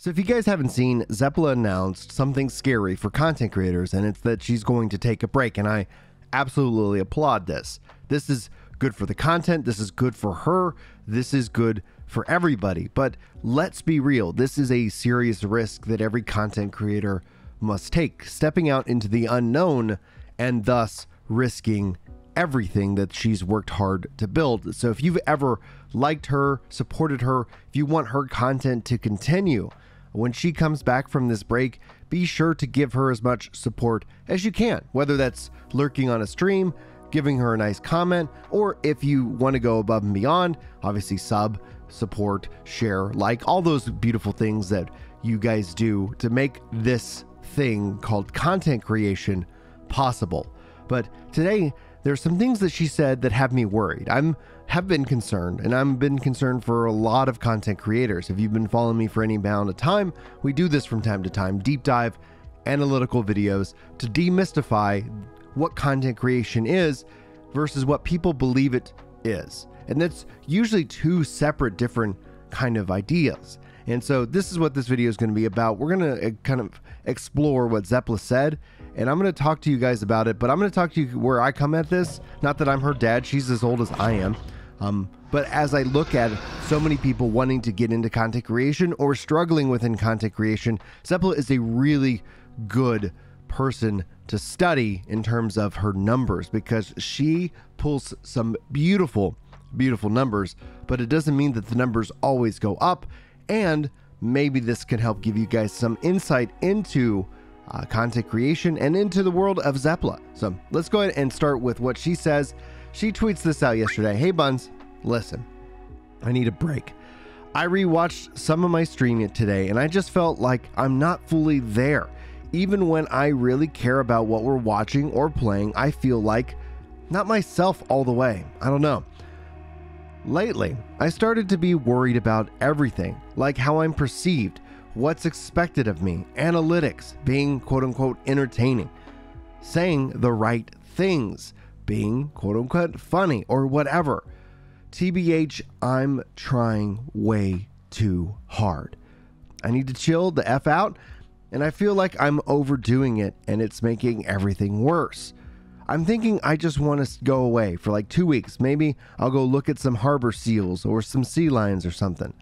So if you guys haven't seen, Zepla announced something scary for content creators, and it's that she's going to take a break, and I absolutely applaud this. This is good for the content, this is good for her, this is good for everybody. But let's be real, this is a serious risk that every content creator must take, stepping out into the unknown and thus risking everything that she's worked hard to build. So if you've ever liked her, supported her, if you want her content to continue, when she comes back from this break, be sure to give her as much support as you can, whether that's lurking on a stream, giving her a nice comment, or if you want to go above and beyond, obviously sub, support, share, like all those beautiful things that you guys do to make this thing called content creation possible. But today, there's some things that she said that have me worried. Have been concerned, and I've been concerned for a lot of content creators. If you've been following me for any amount of time, we do this from time to time, deep dive, analytical videos to demystify what content creation is versus what people believe it is. And that's usually two separate, different kind of ideas. And so this is what this video is going to be about. We're going to kind of explore what Zepla said, and I'm going to talk to you guys about it, but I'm going to talk to you where I come at this. Not that I'm her dad, she's as old as I am. But as I look at so many people wanting to get into content creation or struggling within content creation, Zepla is a really good person to study in terms of her numbers, because she pulls some beautiful, beautiful numbers, but it doesn't mean that the numbers always go up. And maybe this can help give you guys some insight into content creation and into the world of Zepla. So let's go ahead and start with what she says. She tweets this out yesterday. Hey Buns, listen, I need a break. I rewatched some of my stream today and I just felt like I'm not fully there. Even when I really care about what we're watching or playing, I feel like not myself all the way. I don't know. Lately, I started to be worried about everything, like how I'm perceived, what's expected of me, analytics, being quote unquote entertaining, saying the right things, being quote unquote funny or whatever. TBH, I'm trying way too hard. I need to chill the F out, and I feel like I'm overdoing it and it's making everything worse. I'm thinking I just want to go away for like 2 weeks. Maybe I'll go look at some harbor seals or some sea lions or something.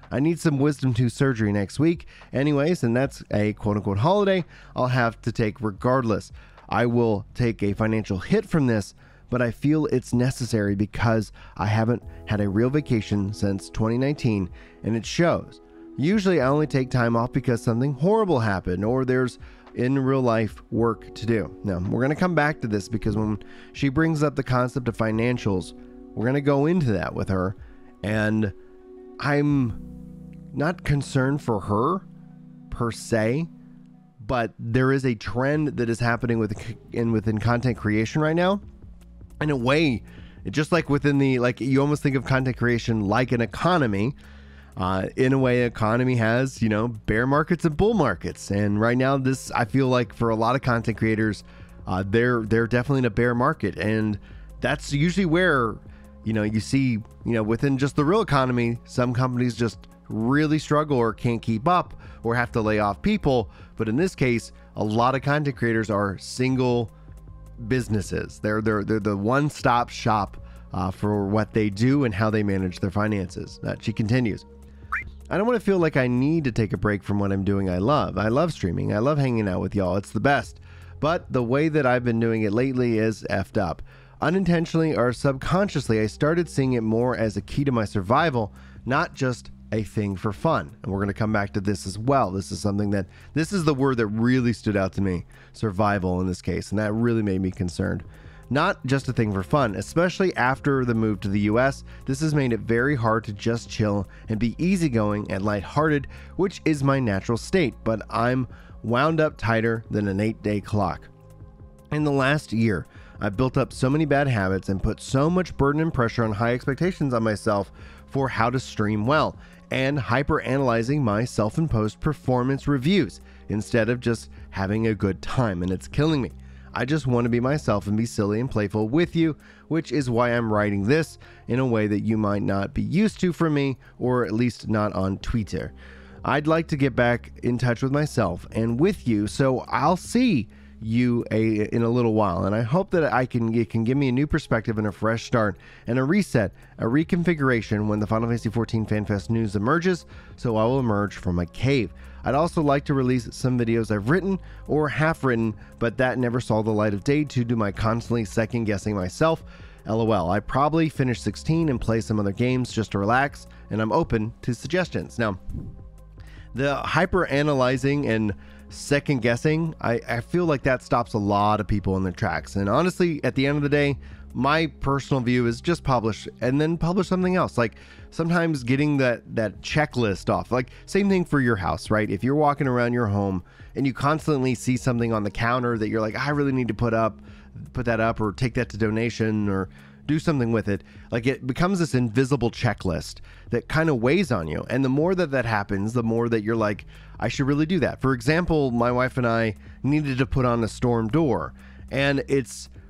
I need some wisdom tooth surgery next week. Anyways, and that's a quote unquote holiday I'll have to take regardless. I will take a financial hit from this, but I feel it's necessary because I haven't had a real vacation since 2019 and it shows. Usually I only take time off because something horrible happened or there's in real life work to do. Now, we're going to come back to this because when she brings up the concept of financials, we're going to go into that with her. And I'm not concerned for her per se, but there is a trend that is happening within content creation right now. In a way, just like within the, like you almost think of content creation like an economy. In a way, economy has, bear markets and bull markets. And right now, this, I feel like for a lot of content creators, they're definitely in a bear market. And that's usually where, you see, within just the real economy, some companies just really struggle or can't keep up or have to lay off people. But in this case, a lot of content creators are single businesses. They're the one-stop shop for what they do and how they manage their finances. She continues. I don't want to feel like I need to take a break from what I'm doing. I love streaming. I love hanging out with y'all. It's the best. But the way that I've been doing it lately is effed up. Unintentionally or subconsciously, I started seeing it more as a key to my survival, not just a thing for fun. And we're going to come back to this as well. This is the word that really stood out to me, survival in this case. And that really made me concerned. Not just a thing for fun, especially after the move to the US. This has made it very hard to just chill and be easygoing and lighthearted, which is my natural state, but I'm wound up tighter than an 8-day clock. In the last year, I've built up so many bad habits and put so much burden and pressure on high expectations on myself for how to stream well, and hyper-analyzing my self-imposed performance reviews instead of just having a good time, and it's killing me. I just want to be myself and be silly and playful with you, which is why I'm writing this in a way that you might not be used to from me, or at least not on Twitter. I'd like to get back in touch with myself and with you, so I'll see you in a little while, and I hope that it can give me a new perspective and a fresh start and a reset, a reconfiguration when the Final Fantasy XIV FanFest news emerges, so I will emerge from my cave. I'd also like to release some videos I've written or half written, but that never saw the light of day due to my constantly second guessing myself. LOL. I probably finish 16 and play some other games just to relax, and I'm open to suggestions. Now, the hyper analyzing and second guessing, I feel like that stops a lot of people in their tracks. And honestly, at the end of the day, my personal view is just publish and then publish something else. Like sometimes getting that checklist off, like same thing for your house, right? If you're walking around your home and you constantly see something on the counter that you're like, I really need to put that up or take that to donation or do something with it, like it becomes this invisible checklist that kind of weighs on you. And the more that happens, the more that you're like, I should really do that. For example, my wife and I needed to put on a storm door, and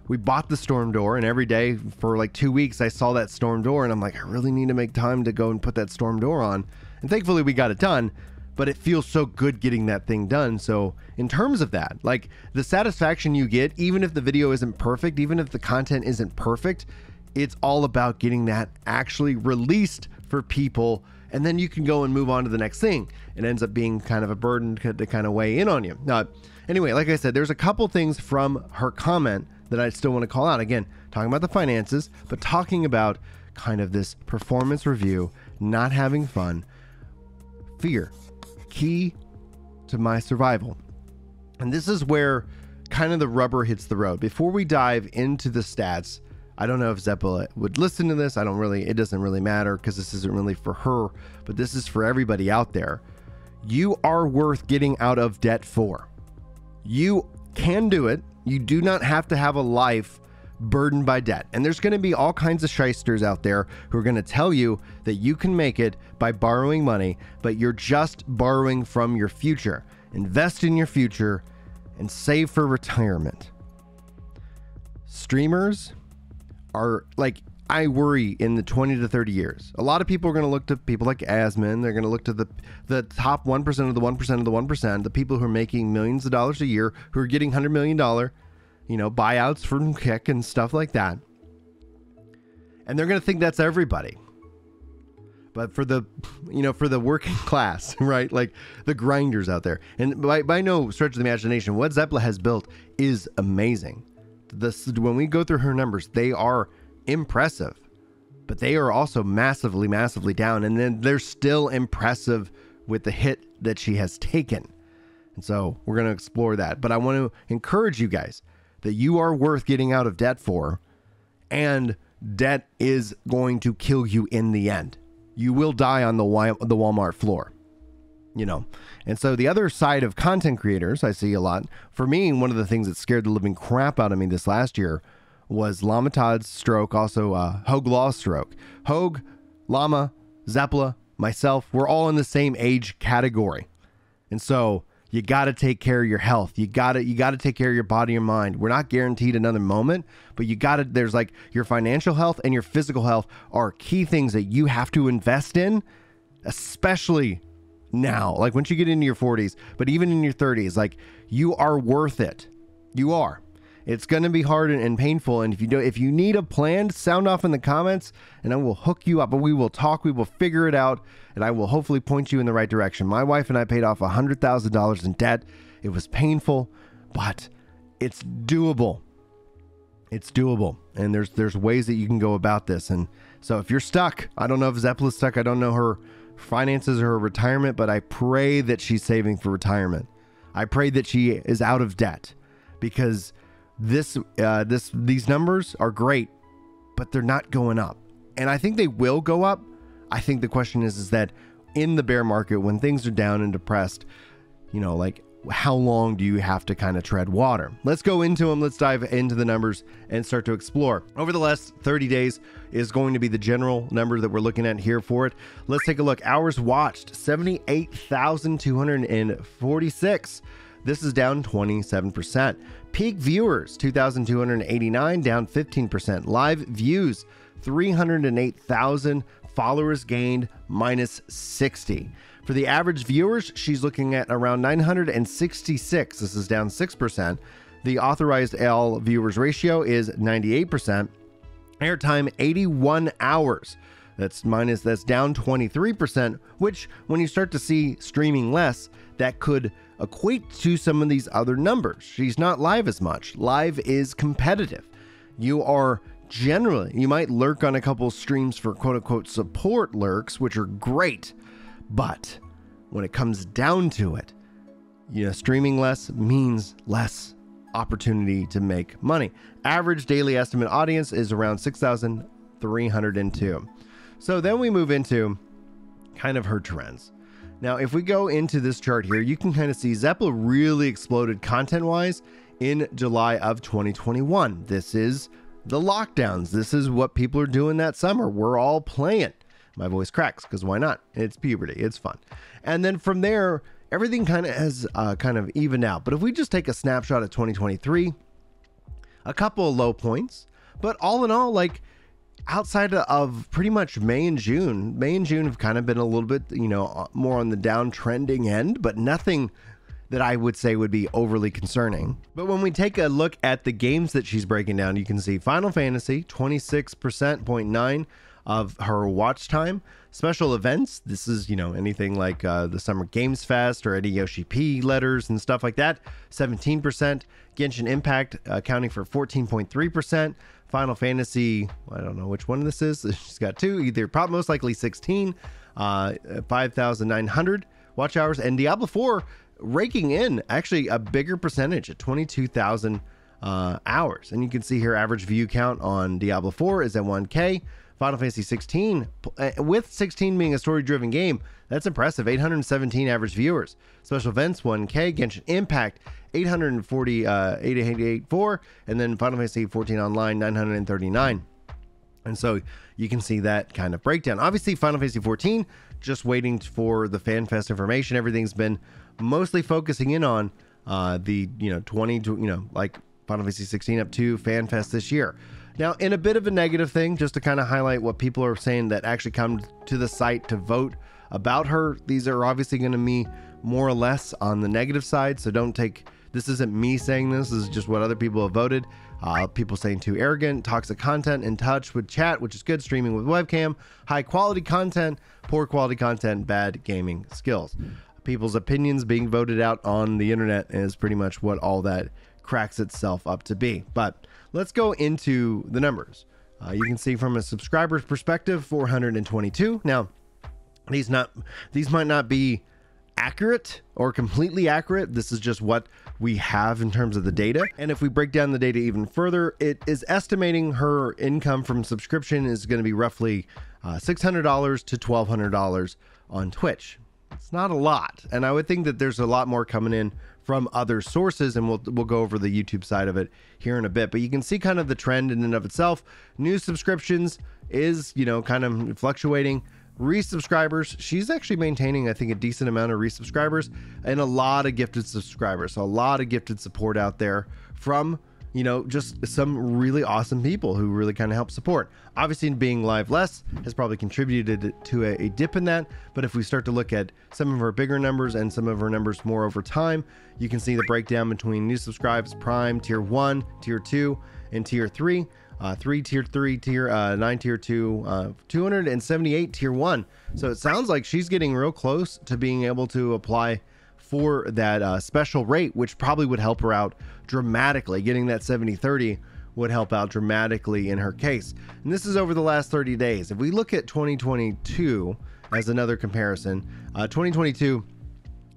we bought the storm door, and every day for like 2 weeks I saw that storm door and I'm like, I really need to make time to go and put that storm door on. And thankfully we got it done, but it feels so good getting that thing done. So in terms of that, like the satisfaction you get, even if the video isn't perfect, even if the content isn't perfect, it's all about getting that actually released for people, and then you can go and move on to the next thing. It ends up being kind of a burden to kind of weigh in on you. Anyway, like I said, there's a couple things from her comment that I still want to call out. Again, talking about the finances, but talking about kind of this performance review, not having fun, fear, key to my survival. And this is where kind of the rubber hits the road. Before we dive into the stats, I don't know if Zepla would listen to this. It doesn't really matter because this isn't really for her, but this is for everybody out there. You are worth getting out of debt for. You can do it. You do not have to have a life burdened by debt. And there's going to be all kinds of shysters out there who are going to tell you that you can make it by borrowing money, but you're just borrowing from your future. Invest in your future and save for retirement. Streamers are like, I worry in the 20 to 30 years. A lot of people are going to look to people like Asmon. They're going to look to the top 1% of the 1% of the 1%, the people who are making millions of dollars a year, who are getting $100 million, buyouts from Kick and stuff like that. And they're going to think that's everybody. But for the working class, right? Like the grinders out there. And by no stretch of the imagination, what Zepla has built is amazing. When we go through her numbers, they are impressive, but they are also massively, massively down. And then they're still impressive with the hit that she has taken. And so we're going to explore that. But I want to encourage you guys that you are worth getting out of debt for, and debt is going to kill you in the end. You will die on the Walmart floor. And so the other side of content creators I see a lot. For me, one of the things that scared the living crap out of me this last year was Lamatod's stroke, also Hogue Law's stroke. Hogue, Lama, Zepla, myself, we're all in the same age category. And so you got to take care of your health. You got to take care of your body and mind. We're not guaranteed another moment, but there's like your financial health and your physical health are key things that you have to invest in, especially now, like once you get into your 40s, but even in your 30s, like you are worth it. You are. It's going to be hard and painful. And if you need a plan, sound off in the comments and I will hook you up, but we will talk, we will figure it out, and I will hopefully point you in the right direction. My wife and I paid off $100,000 in debt. It was painful, but it's doable. It's doable. And there's ways that you can go about this. And so if you're stuck, I don't know if Zepla's stuck. I don't know her finances or her retirement, but I pray that she's saving for retirement. I pray that she is out of debt, because these numbers are great, but they're not going up. And I think they will go up. I think the question is that in the bear market, when things are down and depressed, like how long do you have to kind of tread water? Let's go into them. Let's dive into the numbers and start to explore. Over the last 30 days is going to be the general number that we're looking at here for it. Let's take a look. Hours watched, 78,246. This is down 27%. Peak viewers, 2,289, down 15%. Live views, 308,000. Followers gained, minus 60. For the average viewers, she's looking at around 966. This is down 6%. The authorized L viewers ratio is 98%. Airtime 81 hours. That's down 23%, which when you start to see streaming less, that could equate to some of these other numbers. She's not live as much. Live is competitive. You might lurk on a couple streams for quote unquote support lurks, which are great. But when it comes down to it, streaming less means less opportunity to make money. Average daily estimate audience is around 6,302. So then we move into kind of her trends. Now, if we go into this chart here, you can kind of see Zepla really exploded content-wise in July of 2021. This is the lockdowns. This is what people are doing that summer. We're all playing. My voice cracks because why not? It's puberty. It's fun. And then from there, everything kind of has kind of evened out. But if we just take a snapshot of 2023, a couple of low points, but all in all, like, outside of pretty much May and June have kind of been a little bit, more on the downtrending end, but nothing that I would say would be overly concerning. But when we take a look at the games that she's breaking down, you can see Final Fantasy, 26.9% of her watch time. Special events, this is, anything like the Summer Games Fest or any Yoshi P letters and stuff like that, 17%. Genshin Impact accounting for 14.3%. Final Fantasy, I don't know which one this is. She's got two, most likely 16, 5,900 watch hours. And Diablo 4 raking in actually a bigger percentage at 22,000 hours. And you can see here average view count on Diablo 4 is at 1K. Final Fantasy 16, with 16 being a story-driven game, that's impressive. 817 average viewers. Special events 1K. Genshin Impact 884, and then Final Fantasy 14 Online 939. And so you can see that kind of breakdown. Obviously, Final Fantasy 14, just waiting for the FanFest information. Everything's been mostly focusing in on the 20 to like Final Fantasy 16 up to FanFest this year. Now, in a bit of a negative thing, just to kind of highlight what people are saying that actually come to the site to vote about her, these are obviously going to be more or less on the negative side. So this isn't me saying this is just what other people have voted. People saying too arrogant, toxic content, in touch with chat, which is good, streaming with webcam, high quality content, poor quality content, bad gaming skills. People's opinions being voted out on the internet is pretty much what all that cracks itself up to be. But let's go into the numbers. You can see from a subscriber's perspective, 422. Now, these might not be accurate or completely accurate. This is just what we have in terms of the data. And if we break down the data even further, it is estimating her income from subscription is going to be roughly $600 to $1,200 on Twitch. It's not a lot. And I would think that there's a lot more coming in from other sources, and we'll go over the YouTube side of it here in a bit. But you can see kind of the trend in and of itself. New subscriptions is, kind of fluctuating. Resubscribers, she's actually maintaining, I think, a decent amount of resubscribers and a lot of gifted subscribers. So a lot of gifted support out there from, just some really awesome people who really kind of help support. Obviously, being live less has probably contributed to a dip in that. But if we start to look at some of her bigger numbers and some of her numbers more over time, you can see the breakdown between new subscribes, Prime, Tier 1, Tier 2, and Tier 3. 3 Tier 3, 9 Tier 2, 278 Tier 1. So it sounds like she's getting real close to being able to apply for that special rate, which probably would help her out dramatically. Getting that 70/30 would help out dramatically in her case. And this is over the last 30 days. If we look at 2022 as another comparison, 2022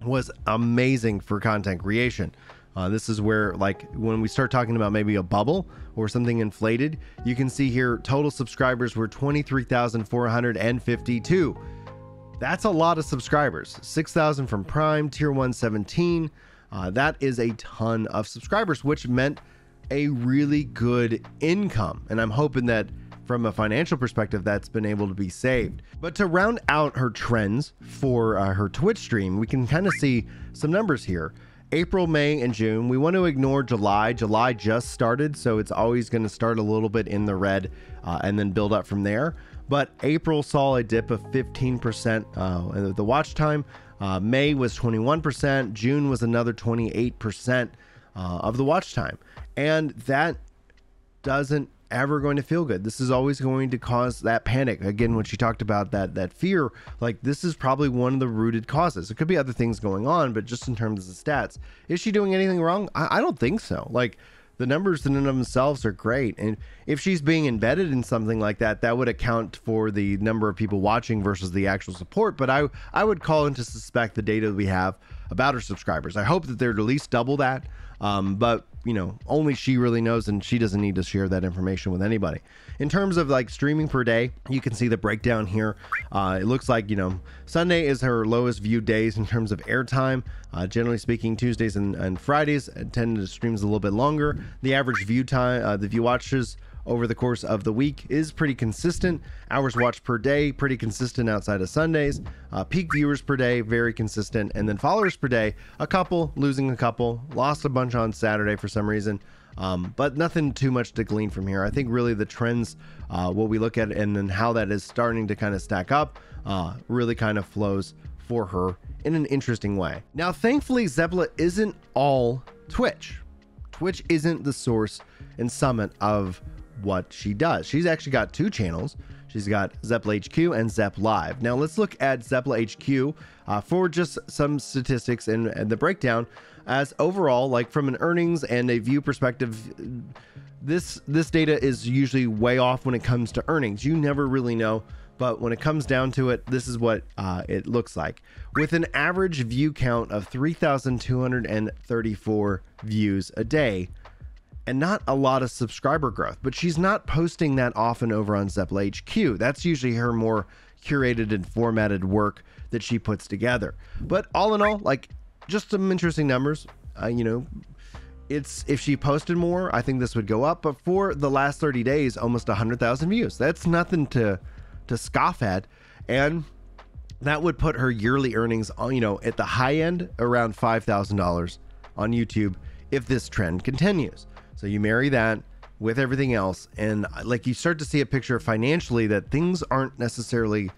was amazing for content creation. This is where, like, when we start talking about maybe a bubble or something inflated, you can see here total subscribers were 23,452. That's a lot of subscribers. 6,000 from Prime, Tier 1 17. That is a ton of subscribers, which meant a really good income. And I'm hoping that from a financial perspective, that's been able to be saved. But to round out her trends for her Twitch stream, we can kind of see some numbers here. April, May, and June. We want to ignore July. July just started, so it's always going to start a little bit in the red and then build up from there. but April saw a dip of 15% in the watch time. May was 21%. June was another 28% of the watch time. And that doesn't ever going to feel good. This is always going to cause that panic. Again, when she talked about that fear, like this is probably one of the rooted causes. It could be other things going on, but just in terms of the stats, is she doing anything wrong? I don't think so. Like the numbers in and of themselves are great. And if she's being embedded in something like that, that would account for the number of people watching versus the actual support. But I would call into suspect the data that we have about her subscribers. I hope that they're at least double that. But you know, only she really knows, and she doesn't need to share that information with anybody. In terms of like streaming per day, you can see the breakdown here. It looks like, you know, Sunday is her lowest viewed days in terms of airtime. Generally speaking, Tuesdays and Fridays tend to streams a little bit longer. The average view time, the view watches over the course of the week is pretty consistent. Hours watched per day, pretty consistent outside of Sundays. Peak viewers per day, very consistent. And then followers per day, a couple, losing a couple, lost a bunch on Saturday for some reason. But nothing too much to glean from here. I think really the trends, what we look at and then how that is starting to kind of stack up, really kind of flows for her in an interesting way. Now, thankfully, Zepla isn't all Twitch. Twitch isn't the source and summit of what she does. She's actually got two channels. She's got Zepla HQ and Zep Live. Now let's look at Zepla HQ for just some statistics and the breakdown. As overall, like from an earnings and a view perspective, this data is usually way off when it comes to earnings. You never really know, but when it comes down to it, this is what it looks like. With an average view count of 3,234 views a day, and not a lot of subscriber growth, but she's not posting that often over on Zepla HQ. That's usually her more curated and formatted work that she puts together. But all in all, like just some interesting numbers. You know, it's if she posted more, I think this would go up. But for the last 30 days, almost 100,000 views. That's nothing to scoff at, and that would put her yearly earnings on, you know, at the high end around $5,000 on YouTube if this trend continues. So you marry that with everything else, and like you start to see a picture financially that things aren't necessarily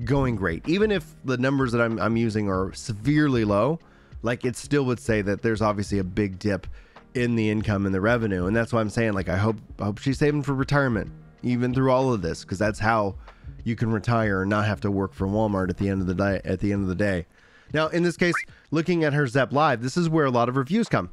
going great. Even if the numbers that I'm using are severely low, like it still would say that there's obviously a big dip in the income and the revenue. And that's why I'm saying, like, I hope she's saving for retirement even through all of this, because that's how you can retire and not have to work for Walmart at the end of the day. Now, in this case, looking at her Zep Live, this is where a lot of reviews come.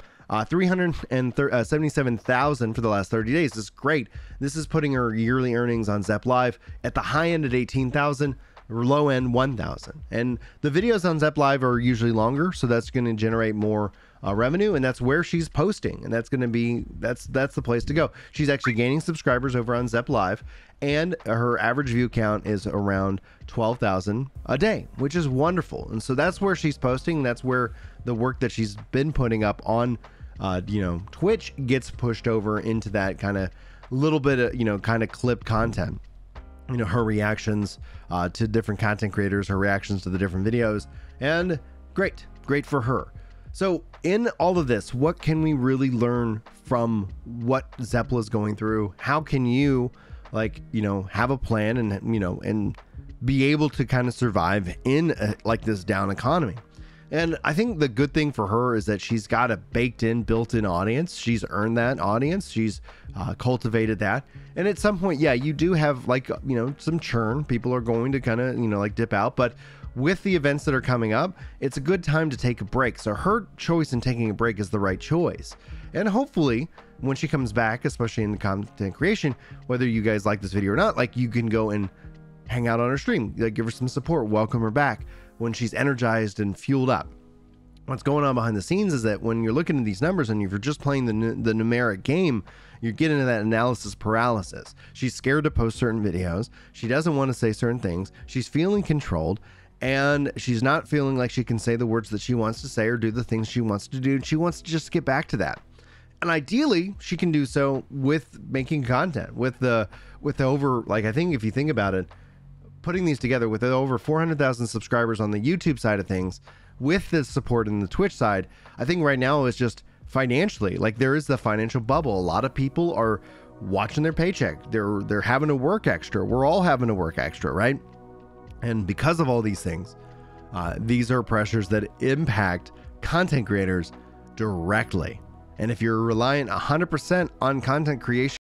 377,000 for the last 30 days. This is great. This is putting her yearly earnings on Zep Live at the high end at 18,000, low end 1,000. And the videos on Zep Live are usually longer, so that's going to generate more revenue, and that's where she's posting, and that's going to be that's the place to go. She's actually gaining subscribers over on Zep Live, and her average view count is around 12,000 a day, which is wonderful. And so that's where she's posting. That's where the work that she's been putting up on you know, Twitch gets pushed over into that kind of little bit of, you know, kind of clip content. You know, her reactions to different content creators, her reactions to the different videos, and great for her. So in all of this, what can we really learn from what Zepla is going through? How can you, like, you know, have a plan and, you know, and be able to kind of survive in like this down economy? And I think the good thing for her is that she's got a built-in audience. She's earned that audience. She's cultivated that. And at some point, yeah, you do have, like, you know, some churn. People are going to kind of, you know, like dip out. But with the events that are coming up, it's a good time to take a break. So her choice in taking a break is the right choice. And hopefully when she comes back, especially in the content creation, whether you guys like this video or not, like, you can go and hang out on her stream, like, give her some support, welcome her back when she's energized and fueled up. What's going on behind the scenes is that when you're looking at these numbers and if you're just playing the numeric game, you get into that analysis paralysis. She's scared to post certain videos. She doesn't want to say certain things. She's feeling controlled, and she's not feeling like she can say the words that she wants to say or do the things she wants to do. She wants to just get back to that. And ideally, she can do so with making content, with the over, like, I think if you think about it, putting these together with over 400,000 subscribers on the YouTube side of things, with the support in the Twitch side, I think right now is just financially, like, there is the financial bubble. A lot of people are watching their paycheck. They're having to work extra. We're all having to work extra, right? And because of all these things, these are pressures that impact content creators directly. And if you're reliant 100% on content creation,